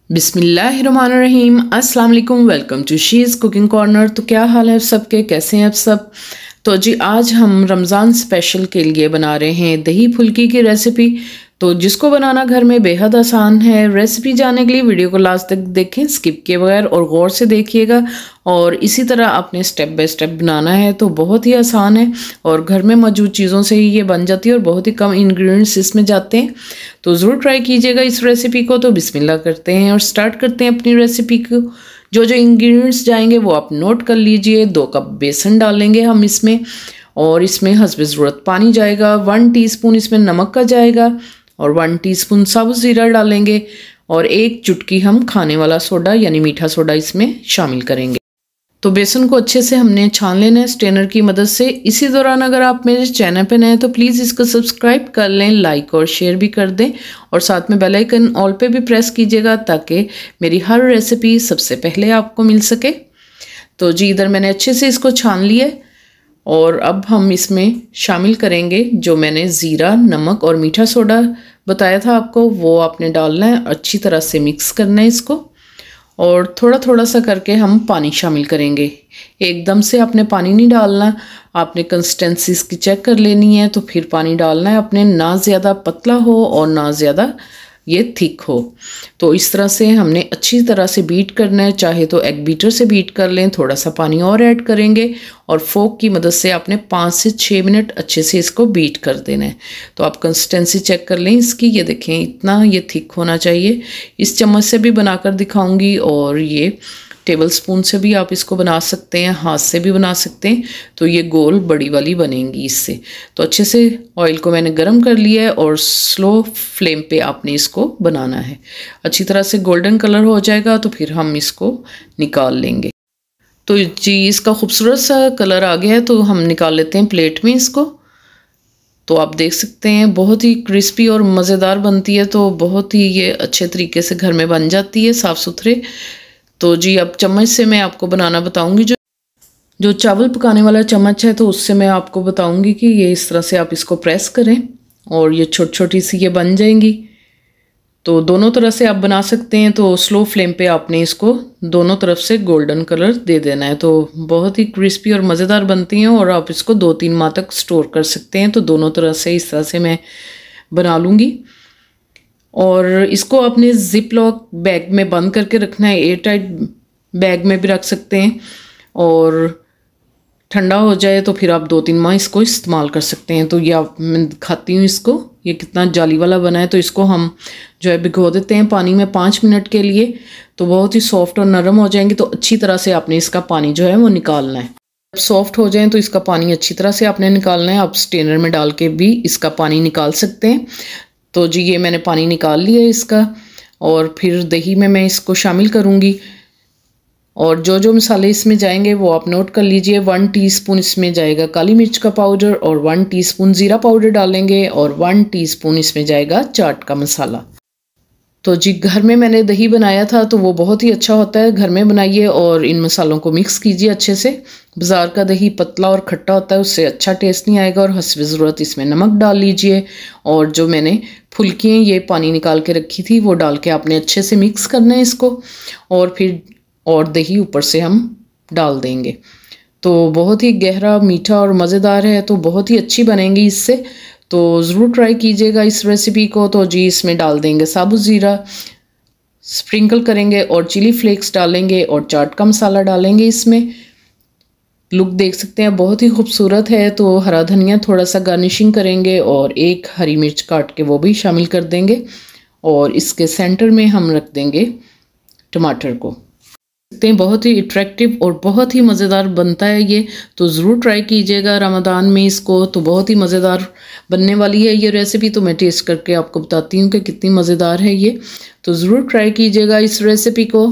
बिस्मिल्लाहिर्रहमानिर्रहीम। अस्सलाम वालेकुम। Welcome to she's cooking corner. तो क्या हाल है सबके, कैसे हैं आप सब। तो जी आज हम रमज़ान स्पेशल के लिए बना रहे हैं दही फुल्की की रेसिपी, तो जिसको बनाना घर में बेहद आसान है। रेसिपी जानने के लिए वीडियो को लास्ट तक देखें, स्किप किए बगैर और गौर से देखिएगा। और इसी तरह आपने स्टेप बाय स्टेप बनाना है, तो बहुत ही आसान है और घर में मौजूद चीज़ों से ही ये बन जाती है और बहुत ही कम इंग्रेडिएंट्स इसमें जाते हैं। तो ज़रूर ट्राई कीजिएगा इस रेसिपी को। तो बिस्मिल्लाह करते हैं और स्टार्ट करते हैं अपनी रेसिपी को। जो जो इंग्रेडिएंट्स जाएंगे वो आप नोट कर लीजिए। 2 कप बेसन डालेंगे हम इसमें, और इसमें हस्बे ज़रूरत पानी जाएगा। 1 टीस्पून इसमें नमक का जाएगा और 1 टीस्पून साबुत ज़ीरा डालेंगे, और 1 चुटकी हम खाने वाला सोडा यानी मीठा सोडा इसमें शामिल करेंगे। तो बेसन को अच्छे से हमने छान लेना है स्ट्रेनर की मदद से। इसी दौरान अगर आप मेरे चैनल पे नए हैं तो प्लीज़ इसको सब्सक्राइब कर लें, लाइक और शेयर भी कर दें, और साथ में बेल आइकन ऑल पे भी प्रेस कीजिएगा ताकि मेरी हर रेसिपी सबसे पहले आपको मिल सके। तो जी इधर मैंने अच्छे से इसको छान लिया, और अब हम इसमें शामिल करेंगे जो मैंने ज़ीरा, नमक और मीठा सोडा बताया था आपको, वो आपने डालना है। अच्छी तरह से मिक्स करना है इसको, और थोड़ा थोड़ा सा करके हम पानी शामिल करेंगे। एकदम से आपने पानी नहीं डालना, आपने कंसिस्टेंसी इसकी चेक कर लेनी है, तो फिर पानी डालना है अपने, ना ज़्यादा पतला हो और ना ज़्यादा ये थिक हो। तो इस तरह से हमने अच्छी तरह से बीट करना है, चाहे तो एग बीटर से बीट कर लें। थोड़ा सा पानी और ऐड करेंगे और फोक की मदद से आपने 5 से 6 मिनट अच्छे से इसको बीट कर देना है। तो आप कंसिस्टेंसी चेक कर लें इसकी, ये देखें इतना ये थिक होना चाहिए। इस चम्मच से भी बनाकर दिखाऊंगी, और ये टेबल स्पून से भी आप इसको बना सकते हैं, हाथ से भी बना सकते हैं। तो ये गोल बड़ी वाली बनेंगी इससे। तो अच्छे से ऑयल को मैंने गरम कर लिया है, और स्लो फ्लेम पे आपने इसको बनाना है। अच्छी तरह से गोल्डन कलर हो जाएगा तो फिर हम इसको निकाल लेंगे। तो जी इसका खूबसूरत सा कलर आ गया है, तो हम निकाल लेते हैं प्लेट में इसको। तो आप देख सकते हैं बहुत ही क्रिस्पी और मज़ेदार बनती है, तो बहुत ही ये अच्छे तरीके से घर में बन जाती है, साफ़ सुथरे। तो जी अब चम्मच से मैं आपको बनाना बताऊंगी। जो चावल पकाने वाला चम्मच है, तो उससे मैं आपको बताऊंगी कि ये इस तरह से आप इसको प्रेस करें और ये छोटी छोटी सी ये बन जाएंगी। तो दोनों तरह से आप बना सकते हैं। तो स्लो फ्लेम पे आपने इसको दोनों तरफ से गोल्डन कलर दे देना है। तो बहुत ही क्रिस्पी और मज़ेदार बनती हैं, और आप इसको 2-3 माह तक स्टोर कर सकते हैं। तो दोनों तरह से इस तरह से मैं बना लूँगी, और इसको अपने जिप लॉक बैग में बंद करके रखना है। एयर टाइट बैग में भी रख सकते हैं, और ठंडा हो जाए तो फिर आप 2-3 माह इसको इस्तेमाल कर सकते हैं। तो ये आप मैं दिखाती हूँ इसको, ये कितना जाली वाला बना है। तो इसको हम जो है भिगो देते हैं पानी में 5 मिनट के लिए, तो बहुत ही सॉफ्ट और नरम हो जाएंगे। तो अच्छी तरह से आपने इसका पानी जो है वो निकालना है। जब सॉफ्ट हो जाए तो इसका पानी अच्छी तरह से आपने निकालना है। आप स्ट्रेनर में डाल के भी इसका पानी निकाल सकते हैं। तो जी ये मैंने पानी निकाल लिया इसका, और फिर दही में मैं इसको शामिल करूँगी। और जो जो मसाले इसमें जाएंगे वो आप नोट कर लीजिए। 1 टीस्पून इसमें जाएगा काली मिर्च का पाउडर, और 1 टीस्पून ज़ीरा पाउडर डालेंगे, और 1 टीस्पून इसमें जाएगा चाट का मसाला। तो जी घर में मैंने दही बनाया था, तो वो बहुत ही अच्छा होता है। घर में बनाइए और इन मसालों को मिक्स कीजिए अच्छे से। बाज़ार का दही पतला और खट्टा होता है, उससे अच्छा टेस्ट नहीं आएगा। और हस्बे ज़रूरत इसमें नमक डाल लीजिए, और जो मैंने फुल्कियाँ ये पानी निकाल के रखी थी वो डाल के आपने अच्छे से मिक्स करना है इसको, और फिर और दही ऊपर से हम डाल देंगे। तो बहुत ही गहरा, मीठा और मज़ेदार है, तो बहुत ही अच्छी बनेंगी इससे। तो ज़रूर ट्राई कीजिएगा इस रेसिपी को। तो जी इसमें डाल देंगे साबुत ज़ीरा, स्प्रिंकल करेंगे, और चिली फ्लेक्स डालेंगे, और चाट का मसाला डालेंगे इसमें। लुक देख सकते हैं बहुत ही खूबसूरत है। तो हरा धनिया थोड़ा सा गार्निशिंग करेंगे, और 1 हरी मिर्च काट के वो भी शामिल कर देंगे, और इसके सेंटर में हम रख देंगे टमाटर को। बहुत ही अट्रैक्टिव और बहुत ही मज़ेदार बनता है ये। तो ज़रूर ट्राई कीजिएगा रमज़ान में इसको, तो बहुत ही मज़ेदार बनने वाली है ये रेसिपी। तो मैं टेस्ट करके आपको बताती हूँ कि कितनी मज़ेदार है ये। तो ज़रूर ट्राई कीजिएगा इस रेसिपी को।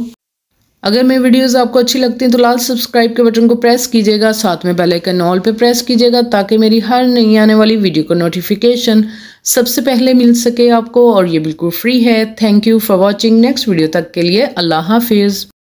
अगर मेरी वीडियोस आपको अच्छी लगती हैं तो लाल सब्सक्राइब के बटन को प्रेस कीजिएगा, साथ में बेल आइकन ऑल पे प्रेस कीजिएगा ताकि मेरी हर नई आने वाली वीडियो का नोटिफिकेशन सबसे पहले मिल सके आपको, और ये बिल्कुल फ्री है। Thank you for watching. Next video तक के लिए अल्लाह हाफिज़।